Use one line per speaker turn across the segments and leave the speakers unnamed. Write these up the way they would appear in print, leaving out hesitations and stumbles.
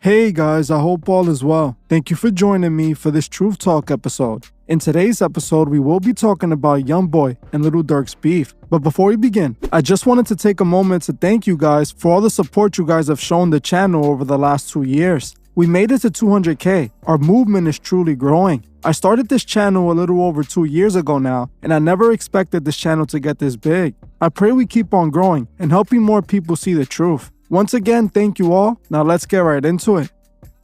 Hey guys, I hope all is well. Thank you for joining me for this Truth Talk episode. In today's episode, we will be talking about Youngboy and Lil Durk's beef. But before we begin, I just wanted to take a moment to thank you guys for all the support you guys have shown the channel over the last 2 years. We made it to 200K. Our movement is truly growing. I started this channel a little over 2 years ago now, and I never expected this channel to get this big. I pray we keep on growing and helping more people see the truth. Once again, thank you all. Now let's get right into it.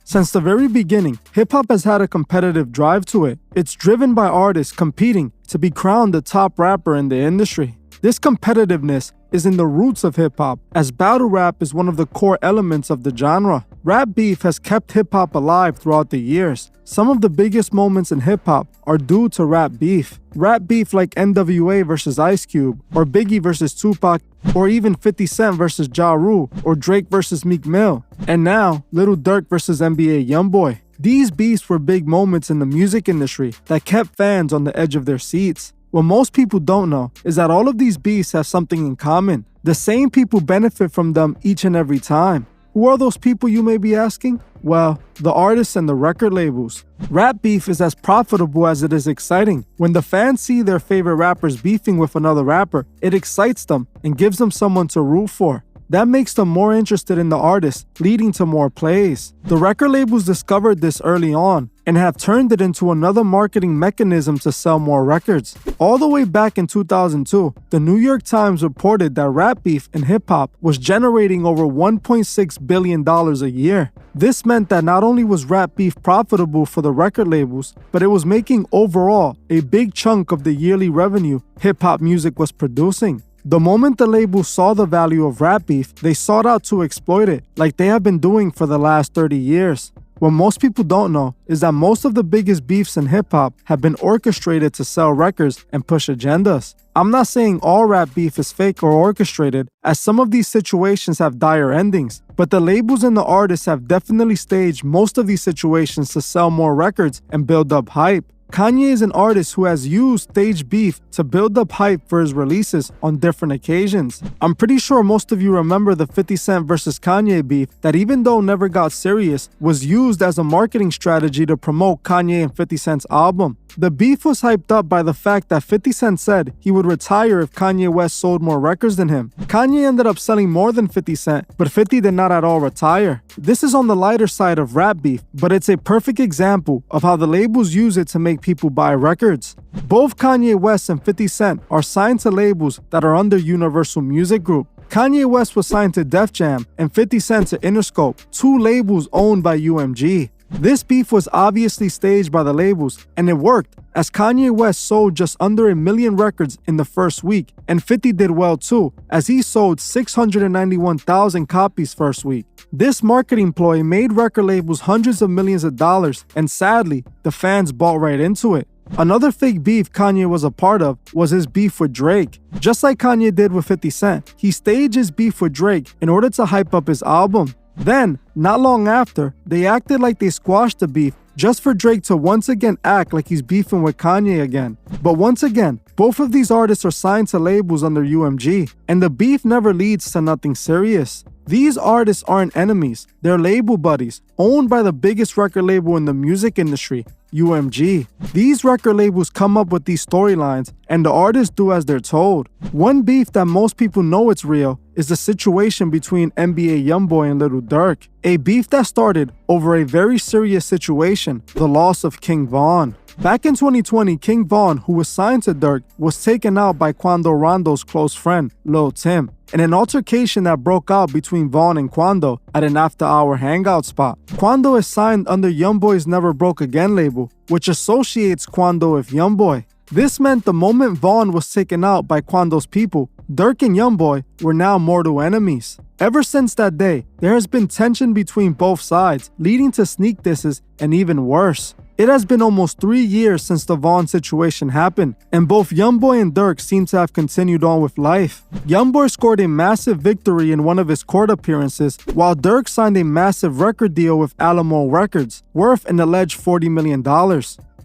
Since the very beginning, hip-hop has had a competitive drive to it. It's driven by artists competing to be crowned the top rapper in the industry. This competitiveness is in the roots of hip-hop, as battle rap is one of the core elements of the genre. Rap beef has kept hip-hop alive throughout the years. Some of the biggest moments in hip-hop are due to rap beef. Rap beef like NWA versus Ice Cube, or Biggie versus Tupac, or even 50 Cent versus Ja Rule, or Drake versus Meek Mill. And now, Lil Durk versus NBA Youngboy. These beefs were big moments in the music industry that kept fans on the edge of their seats. What most people don't know is that all of these beefs have something in common. The same people benefit from them each and every time. Who are those people, you may be asking? Well, the artists and the record labels. Rap beef is as profitable as it is exciting. When the fans see their favorite rappers beefing with another rapper, it excites them and gives them someone to root for. That makes them more interested in the artist, leading to more plays. The record labels discovered this early on and have turned it into another marketing mechanism to sell more records. All the way back in 2002, the New York Times reported that rap beef in hip-hop was generating over $1.6 billion a year. This meant that not only was rap beef profitable for the record labels, but it was making overall a big chunk of the yearly revenue hip-hop music was producing. The moment the labels saw the value of rap beef, they sought out to exploit it, like they have been doing for the last 30 years. What most people don't know is that most of the biggest beefs in hip-hop have been orchestrated to sell records and push agendas. I'm not saying all rap beef is fake or orchestrated, as some of these situations have dire endings, but the labels and the artists have definitely staged most of these situations to sell more records and build up hype. Kanye is an artist who has used stage beef to build up hype for his releases on different occasions. I'm pretty sure most of you remember the 50 Cent versus Kanye beef that, even though never got serious, was used as a marketing strategy to promote Kanye and 50 Cent's album. The beef was hyped up by the fact that 50 Cent said he would retire if Kanye West sold more records than him. Kanye ended up selling more than 50 Cent, but 50 did not at all retire. This is on the lighter side of rap beef, but it's a perfect example of how the labels use it to make people buy records. Both Kanye West and 50 Cent are signed to labels that are under Universal Music Group. Kanye West was signed to Def Jam and 50 Cent to Interscope, two labels owned by UMG. This beef was obviously staged by the labels, and it worked, as Kanye West sold just under 1 million records in the first week, and 50 did well too, as he sold 691,000 copies first week. This marketing ploy made record labels hundreds of millions of dollars, and sadly, the fans bought right into it. Another fake beef Kanye was a part of was his beef with Drake. Just like Kanye did with 50 Cent, he staged his beef with Drake in order to hype up his album. Then, not long after, they acted like they squashed the beef just for Drake to once again act like he's beefing with Kanye again. But once again, both of these artists are signed to labels under UMG, and the beef never leads to nothing serious. These artists aren't enemies, they're label buddies, owned by the biggest record label in the music industry, UMG. These record labels come up with these storylines, and the artists do as they're told. One beef that most people know it's real is the situation between NBA Youngboy and Lil Durk. A beef that started over a very serious situation, the loss of King Von. Back in 2020, King Von, who was signed to Durk, was taken out by Quando Rondo's close friend, Lil Tim, in an altercation that broke out between Von and Quando at an after-hour hangout spot. Quando is signed under Youngboy's Never Broke Again label, which associates Quando with Youngboy. This meant the moment Von was taken out by Quando's people, Durk and Youngboy were now mortal enemies. Ever since that day, there has been tension between both sides, leading to sneak disses and even worse. It has been almost 3 years since the Von situation happened, and both Youngboy and Durk seem to have continued on with life. Youngboy scored a massive victory in one of his court appearances, while Durk signed a massive record deal with Alamo Records, worth an alleged $40 million.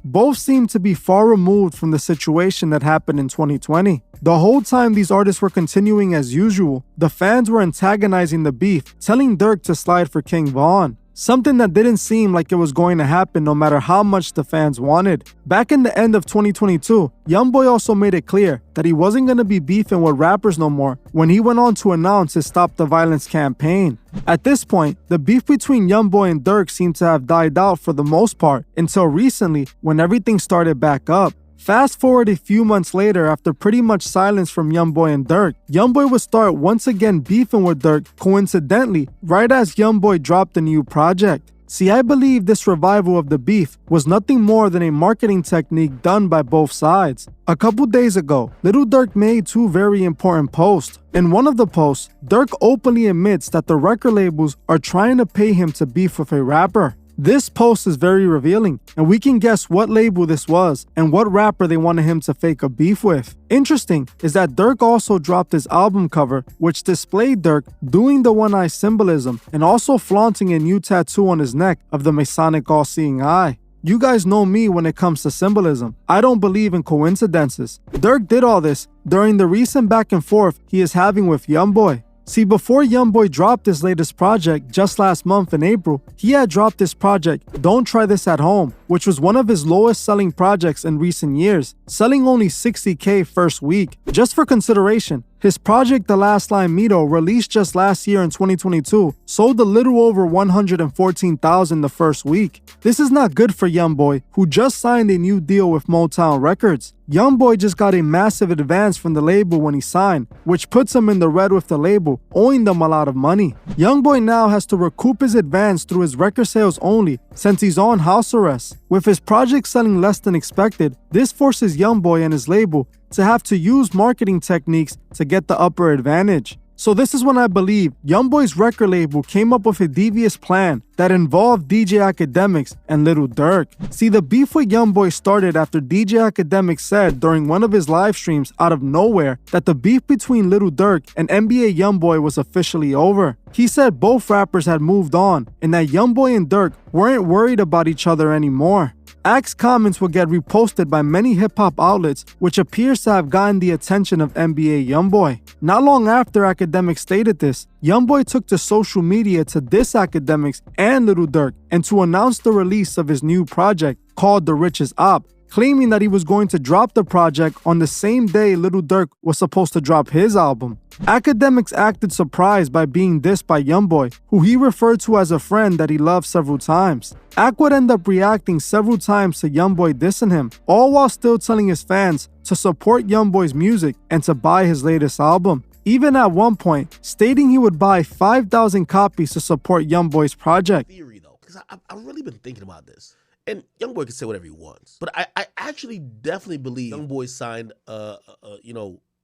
Both seem to be far removed from the situation that happened in 2020. The whole time these artists were continuing as usual, the fans were antagonizing the beef, telling Durk to slide for King Von. something that didn't seem like it was going to happen no matter how much the fans wanted. Back in the end of 2022, Youngboy also made it clear that he wasn't going to be beefing with rappers no more when he went on to announce his Stop the Violence campaign. At this point, the beef between Youngboy and Durk seemed to have died out for the most part until recently when everything started back up. Fast forward a few months later, after pretty much silence from Youngboy and Durk, Youngboy would start once again beefing with Durk, coincidentally, right as Youngboy dropped a new project. See, I believe this revival of the beef was nothing more than a marketing technique done by both sides. A couple days ago, Lil Durk made two very important posts. In one of the posts, Durk openly admits that the record labels are trying to pay him to beef with a rapper. This post is very revealing, and we can guess what label this was and what rapper they wanted him to fake a beef with. Interesting is that Durk also dropped his album cover, which displayed Durk doing the one-eye symbolism and also flaunting a new tattoo on his neck of the Masonic all-seeing eye. You guys know me when it comes to symbolism. I don't believe in coincidences. Durk did all this during the recent back and forth he is having with Youngboy. See, before Youngboy dropped his latest project just last month in April, he had dropped his project Don't Try This at Home, which was one of his lowest selling projects in recent years, selling only 60K first week. Just for consideration, his project The Last Line Mito, released just last year in 2022, sold a little over 114,000 the first week. This is not good for Youngboy, who just signed a new deal with Motown Records. Youngboy just got a massive advance from the label when he signed, which puts him in the red with the label, owing them a lot of money. Youngboy now has to recoup his advance through his record sales only, since he's on house arrest. With his project selling less than expected, this forces Youngboy and his label to have to use marketing techniques to get the upper advantage. So this is when I believe Youngboy's record label came up with a devious plan that involved DJ Academiks and Lil Durk. See, the beef with Youngboy started after DJ Academiks said during one of his live streams out of nowhere that the beef between Lil Durk and NBA Youngboy was officially over. He said both rappers had moved on and that Youngboy and Durk weren't worried about each other anymore. Ac's comments would get reposted by many hip-hop outlets, which appears to have gotten the attention of NBA Youngboy. Not long after Academiks stated this, Youngboy took to social media to diss Academiks and Lil Durk and to announce the release of his new project called The Richest Op, claiming that he was going to drop the project on the same day Lil Durk was supposed to drop his album. Academiks acted surprised by being dissed by Youngboy, who he referred to as a friend that he loved several times. Ac would end up reacting several times to Youngboy dissing him, all while still telling his fans to support Youngboy's music and to buy his latest album. Even at one point, stating he would buy 5,000 copies to support Youngboy's project.
Theory though, because I've really been thinking about this. And Youngboy can say whatever he wants, but I actually definitely believe Youngboy signed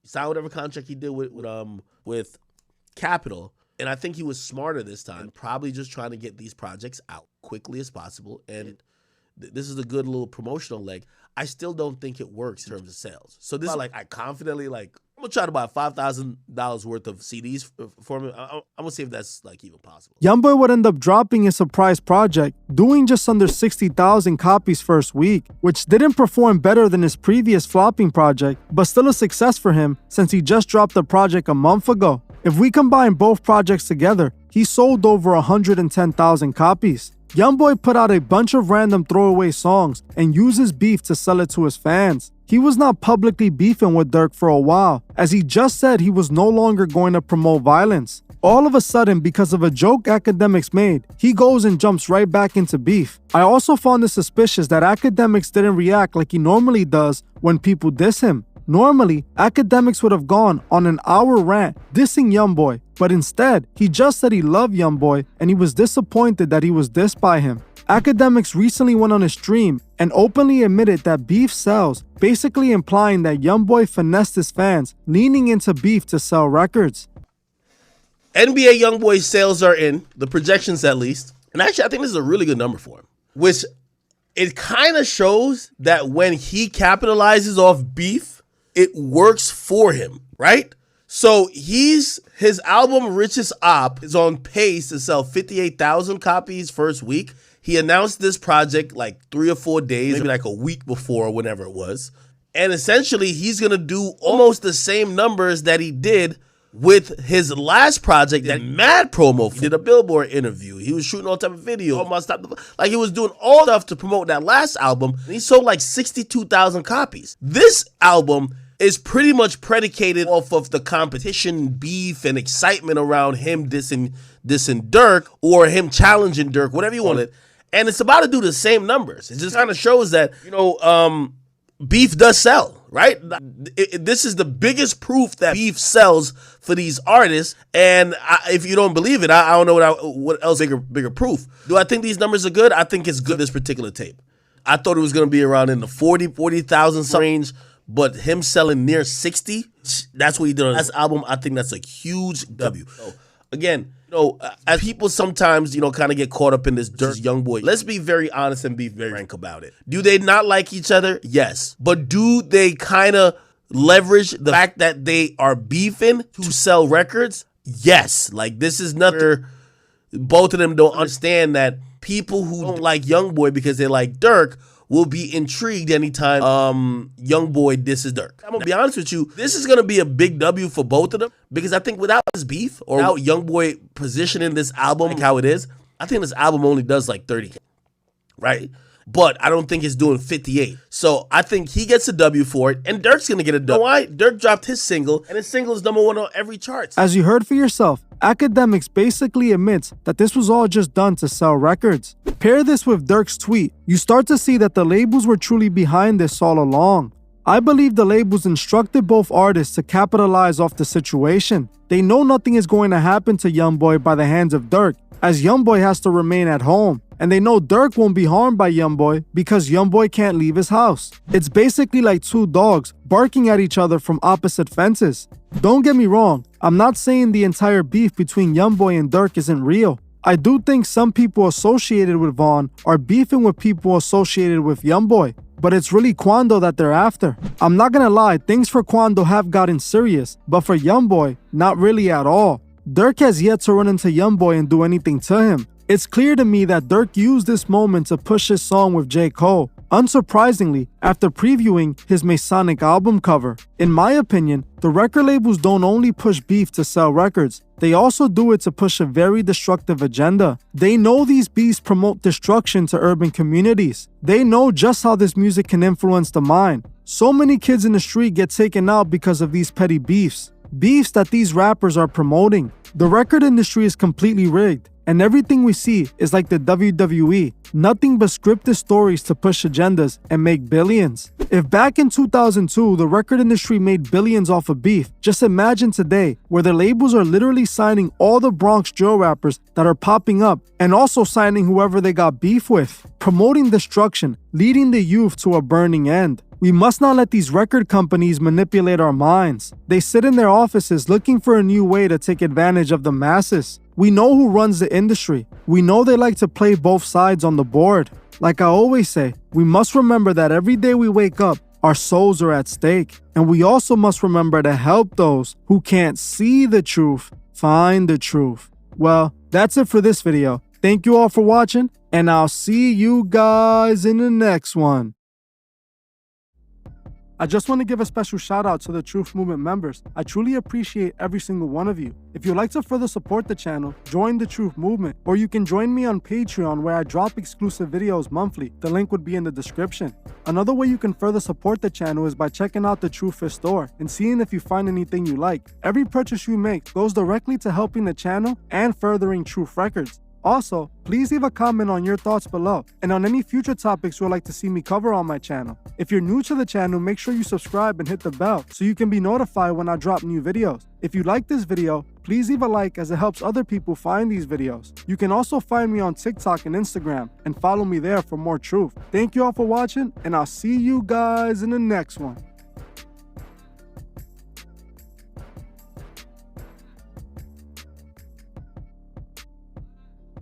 signed whatever contract he did with Capitol, and I think he was smarter this time, probably just trying to get these projects out quickly as possible. And this is a good little promotional leg. I still don't think it works in terms of sales. So this is I confidently I'm gonna try to buy $5,000 worth of CDs for me. I'm gonna see if that's even possible.
Youngboy would end up dropping his surprise project, doing just under 60,000 copies first week, which didn't perform better than his previous flopping project, but still a success for him since he just dropped the project a month ago. If we combine both projects together, he sold over 110,000 copies. Youngboy put out a bunch of random throwaway songs and used his beef to sell it to his fans. He was not publicly beefing with Durk for a while, as he just said he was no longer going to promote violence. All of a sudden, because of a joke Academiks made, he goes and jumps right back into beef. I also found it suspicious that Academiks didn't react like he normally does when people diss him. Normally, Academiks would have gone on an hour rant dissing Youngboy, but instead, he just said he loved Youngboy and he was disappointed that he was dissed by him. Academiks recently went on a stream and openly admitted that beef sells, basically implying that Youngboy finessed his fans, leaning into beef to sell records.
NBA Youngboy sales are in, the projections at least, and actually I think this is a really good number for him, which it kind of shows that when he capitalizes off beef, it works for him, right? So his album Richest Op is on pace to sell 58,000 copies first week. He announced this project 3 or 4 days, maybe a week before, whenever it was. And essentially, he's going to do almost the same numbers that he did with his last project, that mad promo. He did a Billboard interview. He was shooting all type of video. Almost like he was doing all stuff to promote that last album. And he sold like 62,000 copies. This album is pretty much predicated off of the competition, beef, and excitement around him dissing Durk, or him challenging Durk, whatever you want it. And it's about to do the same numbers. It just kind of shows that, beef does sell, right? This is the biggest proof that beef sells for these artists. And if you don't believe it, I don't know what else bigger proof. Do I think these numbers are good? I think it's good, this particular tape. I thought it was going to be around in the 40,000 range. But him selling near 60, that's what he did on this album. I think that's a huge W. So, again, as people sometimes, kind of get caught up in this Durk Youngboy, let's be very honest and be very frank about it. Do they not like each other? Yes. But do they kind of leverage the fact that they are beefing to sell records? Yes. Like, this is nothing. Both of them don't understand that people who don't like Youngboy because they like Durk will be intrigued anytime Youngboy disses Durk. I'm gonna be honest with you, this is gonna be a big W for both of them, because I think without this beef, or without Youngboy positioning this album like how it is, I think this album only does like 30K, right? But I don't think it's doing 58. So I think he gets a W for it, and Durk's gonna get a W. You know why? Durk dropped his single, and his single is #1 on every chart.
As you heard for yourself, Academiks basically admits that this was all just done to sell records. Pair this with Durk's tweet, you start to see that the labels were truly behind this all along. I believe the labels instructed both artists to capitalize off the situation. They know nothing is going to happen to Youngboy by the hands of Durk, as Youngboy has to remain at home. And they know Durk won't be harmed by Youngboy because Youngboy can't leave his house. It's basically like two dogs barking at each other from opposite fences. Don't get me wrong, I'm not saying the entire beef between Youngboy and Durk isn't real. I do think some people associated with Vaughn are beefing with people associated with Youngboy, but it's really Quando that they're after. I'm not gonna lie, things for Quando have gotten serious, but for Youngboy, not really at all. Durk has yet to run into Youngboy and do anything to him. It's clear to me that Durk used this moment to push his song with J. Cole, unsurprisingly, after previewing his Masonic album cover. In my opinion, the record labels don't only push beef to sell records, they also do it to push a very destructive agenda. They know these beefs promote destruction to urban communities. They know just how this music can influence the mind. So many kids in the street get taken out because of these petty beefs. Beefs that these rappers are promoting. The record industry is completely rigged, and everything we see is like the WWE. Nothing but scripted stories to push agendas and make billions. If back in 2002, the record industry made billions off of beef, just imagine today, where the labels are literally signing all the Bronx drill rappers that are popping up, and also signing whoever they got beef with. Promoting destruction, leading the youth to a burning end. We must not let these record companies manipulate our minds. They sit in their offices looking for a new way to take advantage of the masses. We know who runs the industry. We know they like to play both sides on the board. Like I always say, we must remember that every day we wake up, our souls are at stake. And we also must remember to help those who can't see the truth find the truth. Well, that's it for this video. Thank you all for watching, and I'll see you guys in the next one. I just want to give a special shout out to the Truth Movement members. I truly appreciate every single one of you. If you'd like to further support the channel, join the Truth Movement, or you can join me on Patreon where I drop exclusive videos monthly. The link would be in the description. Another way you can further support the channel is by checking out the Truth Fist store and seeing if you find anything you like. Every purchase you make goes directly to helping the channel and furthering Truth Records. Also, please leave a comment on your thoughts below and on any future topics you would like to see me cover on my channel. If you're new to the channel, make sure you subscribe and hit the bell so you can be notified when I drop new videos. If you like this video, please leave a like as it helps other people find these videos. You can also find me on TikTok and Instagram and follow me there for more truth. Thank you all for watching, and I'll see you guys in the next one.